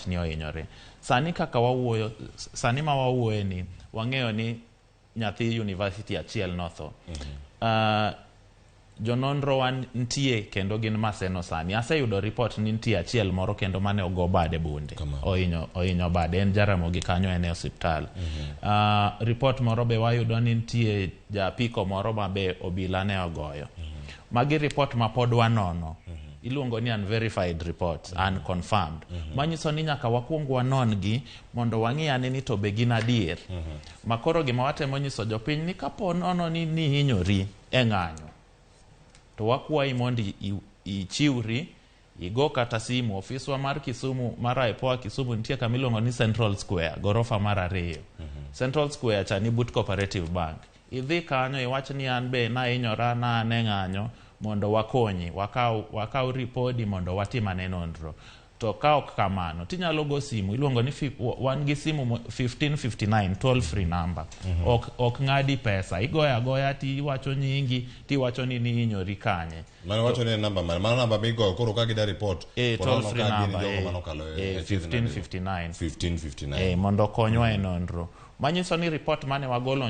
ni ohinyore. Sani kaka wawuoyo, sani ma wawuoye ni wang'eyo ni nyathi university achiel notho. Jononro wan ntie kendo gin Maseno sani. Aseyudo report ni ntie achiel moro kendo mane ogo bade bunde. Ohinyo bade, en Ramogi kanyo en e osiptal. Report moro be wayudo ni ntie japiko moro ma be obila ne ogoyo. Magi report ma pod wanono. Iluongo ni unverified reports, unconfirmed. Manyiso ni nyaka wakuong wanon gi mondo wang'i ane ni to be gin adier. Makoro gima watemo nyiso jopiny ni kapo nono ni ihinyori e ng'anyo, to wakwayi mondo ichiwri, igo kata simu. Ofiswa mar Kisumu, mar IPOA Kisumu nitie kama iluongo ni Central Square, gorofa mar 2. Central Square cha ni but Cooperative Bank. Idhi kanyo iwach ni an be nahinyora na ane ng'anyo mondo wakonyi, wakaw ripodi mondo watimane nonro. To ka ok kamano, tinyalo go simu, iluongo ni wan gi simu 1559 toll free number. Ok ng'adi pesa, igoya agoya tiwacho nyingi, tiwacho ni ihinyori kanye. Mano wacho ni namba mano, mano namba migo koro ka gida report. Toll free number 1559. Mondo mondo konywa e nonro. Manyiso ni report mane wagolo